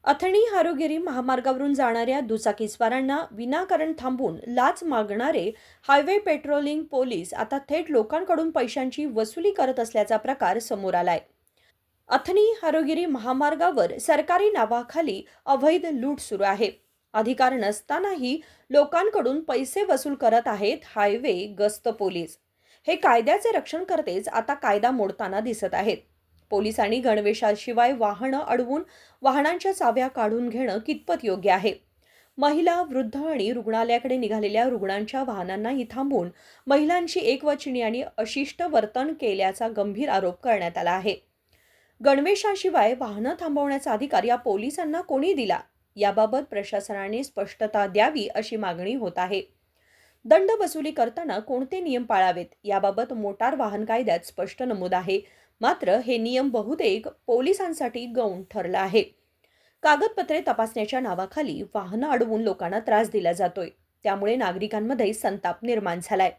अथणी हारोगिरी महामार्गावरून जाणाऱ्या दुचाकीस्वारांना विनाकारण थांबवून लाच मागणारे हायवे पेट्रोलिंग पोलीस आता थेट लोकांकडून पैशांची वसुली करत असल्याचा प्रकार समोर आलाय. अथणी हारोगिरी महामार्गावर सरकारी नावाखाली अवैध लूट सुरू आहे. अधिकार नसतानाही लोकांकडून पैसे वसूल करत आहेत हायवे गस्त पोलीस. हे कायद्याचे रक्षण करतेच आता कायदा मोडताना दिसत आहेत. पोलिसांनी गणवेशाशिवाय वाहनं अडवून वाहनांच्या चाव्या काढून घेणं कितपत योग्य आहे? महिला, वृद्ध आणि रुग्णालयाकडे निघालेल्या रुग्णांच्या वाहनांनाही थांबवून महिलांची एकवचनी आणि अशिष्ट वर्तन केल्याचा गंभीर आरोप करण्यात आला आहे. गणवेशाशिवाय वाहनं थांबवण्याचा अधिकार या पोलिसांना कोणी दिला? याबाबत प्रशासनाने स्पष्टता द्यावी अशी मागणी होत आहे. दंड वसुली करताना कोणते नियम पाळावेत याबाबत मोटार वाहन कायद्यात स्पष्ट नमूद आहे. मात्र हे नियम बहुतेक पोलिसांसाठी गौण ठरला आहे. कागदपत्रे तपासण्याच्या नावाखाली वाहनं अडवून लोकांना त्रास दिला जातोय. त्यामुळे नागरिकांमध्ये संताप निर्माण झालाय.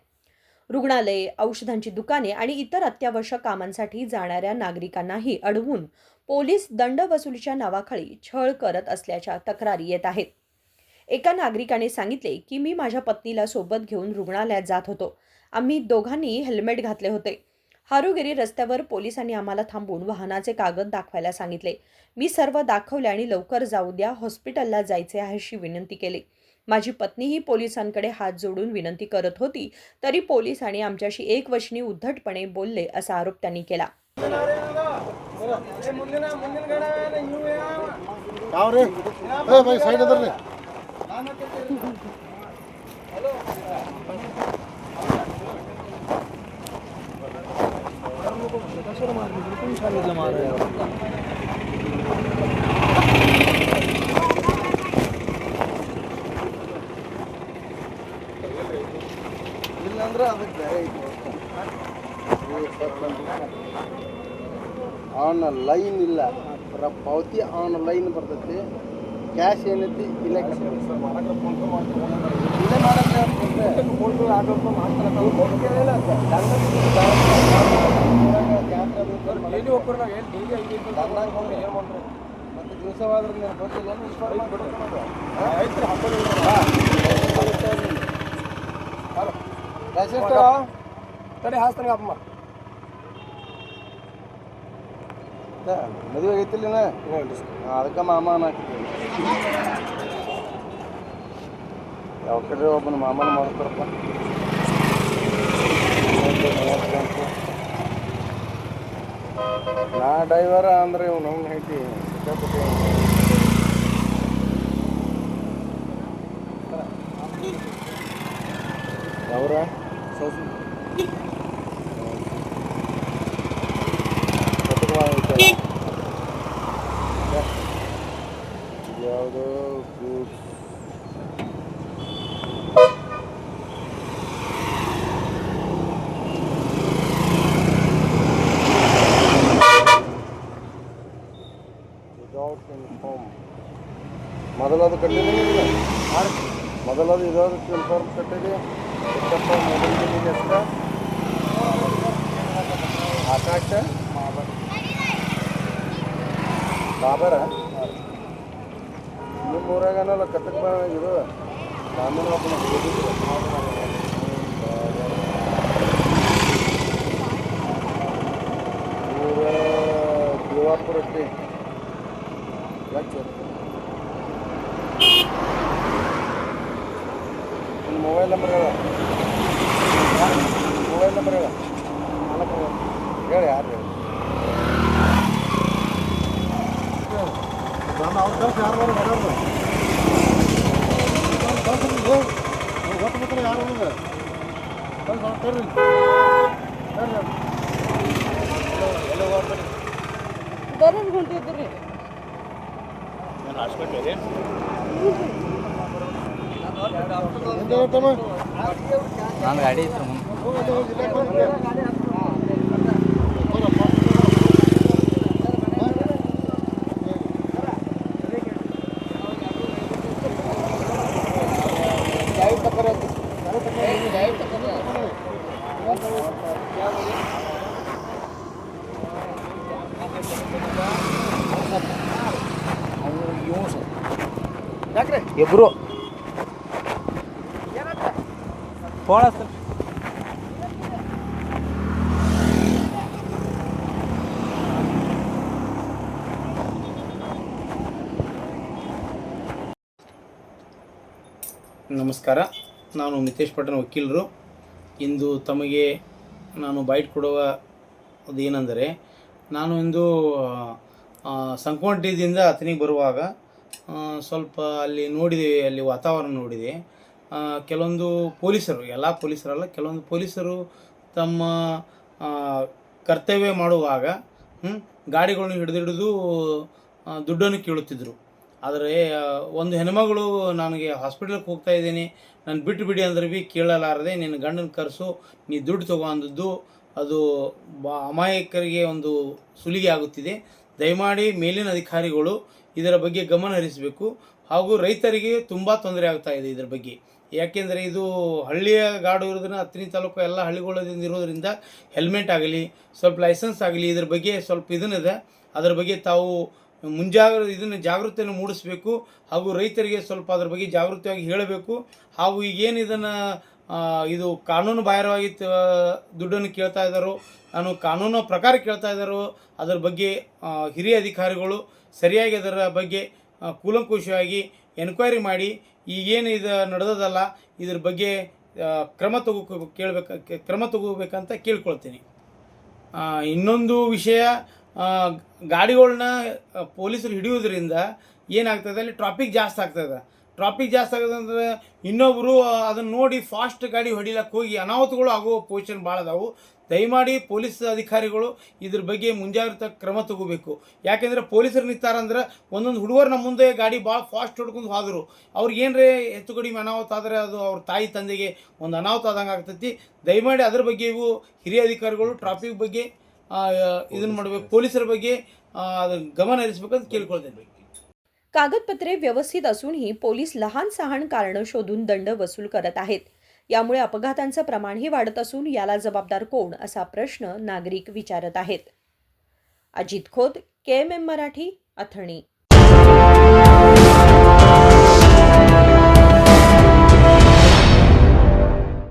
रुग्णालये, औषधांची दुकाने आणि इतर अत्यावश्यक कामांसाठी जाणाऱ्या नागरिकांनाही अडवून पोलीस दंड वसुलीच्या नावाखाली छळ करत असल्याच्या तक्रारी येत आहेत. एका नागरिकाने सांगितले की मी माझ्या पत्नीला सोबत घेऊन रुग्णालयात जात होतो. आम्ही दोघांनी हेल्मेट घातले होते. हारोगिरी रस्त्यावर पोलिसांनी आम्हाला थांबवून वाहनाचे कागद दाखवायला सांगितले. मी सर्व दाखवले आणि लवकर जाऊ द्या, हॉस्पिटलला जायचे आहे अशी विनंती केली. माझी पत्नीही पोलिसांकडे हात जोडून विनंती करत होती. तरी पोलिसांनी आमच्याशी एकवचनी उद्धटपणे बोलले असा आरोप त्यांनी केला. ಆನ್ಲೈನ್ ಇಲ್ಲ ಪಾವತಿ ಆನ್ಲೈನ್ ಬರ್ತೈತಿ. ಕ್ಯಾಶ್ ಏನೈತಿ ಇಲ್ಲ ಮತ್ತೆ ದಿವಸವಾದ್ರೆ ಗೊತ್ತಿಲ್ಲ ಕಡೆ ಹಾಸ್ತಾನೆ ಅಪ್ಪ ಮದುವೆ ಆಗೈತಿಲ್ಲ ಅದಕ್ಕೆ ಮಾಮನ ಯಾವ ಕಡೆ ಒಬ್ಬನ ಮಾಮನ ಮಾಡ್ತಾರಪ್ಪ. ನಾ ಡ್ರೈವರ ಅಂದ್ರೆ ಇವ್ ನಮ್ಗೆ ಐತಿ ಸಿಕ್ಕಾಪಟ್ಟೆ. ಅವರ ಯಾವುದೋ ಗೂಡ್ಸ್ ವಿದೌಟ್ ಇನ್ಫಾರ್ಮ್ ಮೊದಲದು ಕಟ್ಟಿದ್ದೀವಿ. ಮೊದಲದು ಇದಾದ್ರು ಇನ್ಫಾರ್ಮ್ ಕಟ್ಟಿದೆ. ಚಿಕ್ಕಪ್ಪ ಮೊದಲಿಗೆ ಹೆಸರು ಆಕಾಶ ಬಾಬರ. ನಿಮ್ಮ ಊರಾಗನಲ್ಲ ಕತ್ತಕ್ಕೆ ಇದು ಗ್ರಾಮೀಣ ಒಬ್ಬನ ಊರ ದೇವಾಪುರ ಐತಿ. ನಿಮ್ಮ ಮೊಬೈಲ್ ನಂಬರ್ ಹೇಳ. ಮೊಬೈಲ್ ನಂಬರ್ ಹೇಳ. ಹೇಳಿ ಯಾರು ಹೇಳಿ. ಅವ್ರ ಕೆಲಸ ಯಾರು ಬರೋದು ಗೊತ್ತ ಯಾರು ಬರೋದು ಹೊಂಟಿದ್ರಿ ಹಾಸ್ಪಿಟ್ಲ್ ನಾನು ಗಾಡಿ ಇತ್ತು ಹ್ಞೂ ಸರ್. ಯಾಕ್ರಿ ಇಬ್ಬರು ಫೋನ್ ಸರ್. ನಮಸ್ಕಾರ, ನಾನು ಮಿತೇಶ್ ಪಟ್ಟಣ ವಕೀಲರು. ಇಂದು ತಮಗೆ ನಾನು ಬೈಟ್ ಕೊಡುವ ಅದೇನೆಂದರೆ, ನಾನು ಇಂದು ಸಂಕೋಟಿದಿಂದ ಅಥಣಿಗೆ ಬರುವಾಗ ಸ್ವಲ್ಪ ಅಲ್ಲಿ ನೋಡಿದೆ, ಅಲ್ಲಿ ವಾತಾವರಣ ನೋಡಿದೆ. ಕೆಲವೊಂದು ಪೊಲೀಸರು, ಎಲ್ಲ ಪೊಲೀಸರಲ್ಲ, ಕೆಲವೊಂದು ಪೊಲೀಸರು ತಮ್ಮ ಕರ್ತವ್ಯ ಮಾಡುವಾಗ ಗಾಡಿಗಳನ್ನು ಹಿಡಿದು ದುಡ್ಡನ್ನು ಕೇಳುತ್ತಿದ್ದರು. ಆದರೆ ಒಂದು ಹೆಣ್ಮಗಳು ನನಗೆ ಹಾಸ್ಪಿಟ್ಲಿಗೆ ಹೋಗ್ತಾ ಇದ್ದೀನಿ, ನಾನು ಬಿಟ್ಟು ಬಿಡಿ ಅಂದ್ರೆ ಭೀ ಕೇಳಲಾರದೆ ನಿನ್ನ ಗಂಡನ ಕರೆಸು, ನೀ ದುಡ್ಡು ತಗೋ ಅಂದದ್ದು ಅದು ಅಮಾಯಕರಿಗೆ ಒಂದು ಸುಲಿಗೆ ಆಗುತ್ತಿದೆ. ದಯಮಾಡಿ ಮೇಲಿನ ಅಧಿಕಾರಿಗಳು ಇದರ ಬಗ್ಗೆ ಗಮನ ಹರಿಸಬೇಕು. ಹಾಗೂ ರೈತರಿಗೆ ತುಂಬ ತೊಂದರೆ ಆಗ್ತಾ ಇದೆ ಇದರ ಬಗ್ಗೆ. ಯಾಕೆಂದರೆ ಇದು ಹಳ್ಳಿಯ ಗಾಡು ಇರೋದ್ರಿಂದ, ಅಥಣಿ ತಾಲೂಕು ಎಲ್ಲ ಹಳ್ಳಿಗಳಿಂದ ಇರೋದ್ರಿಂದ ಹೆಲ್ಮೆಟ್ ಆಗಲಿ, ಸ್ವಲ್ಪ ಲೈಸೆನ್ಸ್ ಆಗಲಿ, ಇದ್ರ ಬಗ್ಗೆ ಸ್ವಲ್ಪ ಇದನ್ನಿದೆ. ಅದರ ಬಗ್ಗೆ ತಾವು ಇದನ್ನು ಜಾಗೃತಿಯನ್ನು ಮೂಡಿಸಬೇಕು. ಹಾಗೂ ರೈತರಿಗೆ ಸ್ವಲ್ಪ ಅದ್ರ ಬಗ್ಗೆ ಜಾಗೃತಿಯಾಗಿ ಹೇಳಬೇಕು. ಹಾಗೂ ಈಗೇನು ಇದನ್ನು ಇದು ಕಾನೂನು ಬಾಹಿರವಾಗಿ ದುಡ್ಡನ್ನು ಕೇಳ್ತಾ ಇದ್ದಾರೋ, ನಾನು ಕಾನೂನು ಪ್ರಕಾರ ಕೇಳ್ತಾ ಇದ್ದಾರೋ, ಅದರ ಬಗ್ಗೆ ಹಿರಿಯ ಅಧಿಕಾರಿಗಳು ಸರಿಯಾಗಿ ಅದರ ಬಗ್ಗೆ ಕೂಲಂಕುಷವಾಗಿ ಎನ್ಕ್ವೈರಿ ಮಾಡಿ ಈಗೇನು ಇದು ನಡೆದದಲ್ಲ ಇದ್ರ ಬಗ್ಗೆ ಕ್ರಮ ತಗೋಬೇಕಂತ ಕೇಳ್ಕೊಳ್ತೀನಿ. ಇನ್ನೊಂದು ವಿಷಯ, ಗಾಡಿಗಳನ್ನ ಪೊಲೀಸರು ಹಿಡಿಯೋದ್ರಿಂದ ಏನಾಗ್ತದೆ, ಅಲ್ಲಿ ಟ್ರಾಫಿಕ್ ಜಾಸ್ತಿ ಆಗ್ತದೆ. ಟ್ರಾಫಿಕ್ ಜಾಸ್ತಿ ಆಗೋದಂದ್ರೆ ಇನ್ನೊಬ್ಬರು ಅದನ್ನು ನೋಡಿ ಫಾಸ್ಟ್ ಗಾಡಿ ಹೊಡಿಲಕ್ಕೆ ಹೋಗಿ ಅನಾಹುತಗಳು ಆಗೋ ಪೊಸಿಷನ್ ಭಾಳ ಅದಾವು. ದಯಮಾಡಿ ಪೊಲೀಸ್ ಅಧಿಕಾರಿಗಳು ಇದ್ರ ಬಗ್ಗೆ ಮುಂಜಾಗ್ರತಾ ಕ್ರಮ ತಗೋಬೇಕು. ಯಾಕೆಂದರೆ ಪೊಲೀಸರು ನಿಂತಾರಂದ್ರೆ ಒಂದೊಂದು ಹುಡುಗರು ನಮ್ಮ ಮುಂದೆ ಗಾಡಿ ಭಾಳ ಫಾಸ್ಟ್ ಹೊಡ್ಕೊಂಡು ಹೋದರು, ಅವ್ರಿಗೆ ಏನರೇ ಹೆಚ್ಚು ಕಡಿಮೆ ಅನಾಹುತ ಆದರೆ ಅದು ಅವ್ರ ತಾಯಿ ತಂದೆಗೆ ಒಂದು ಅನಾಹುತ ಆದಂಗೆ ಆಗ್ತೈತಿ. ದಯಮಾಡಿ ಅದ್ರ ಬಗ್ಗೆ ಇವು ಹಿರಿಯ ಅಧಿಕಾರಿಗಳು ಟ್ರಾಫಿಕ್ ಬಗ್ಗೆ ಇದನ್ನು ಮಾಡಬೇಕು, पॉलिसर ಬಗ್ಗೆ गमन हरिसಬೇಕಂತ ಕೇಳ್ಕೊಳ್ತೇನೆ. कागदपत्रे व्यवस्थित असूनही पोलीस लहान सहान कारणं शोधून दंड वसूल करत आहेत. यामुळे अपघातांचं प्रमाणही वाढत असून याला जबाबदार कोण असा प्रश्न नागरिक विचारत आहेत. अजित खोत, KMM मराठी, अथणी.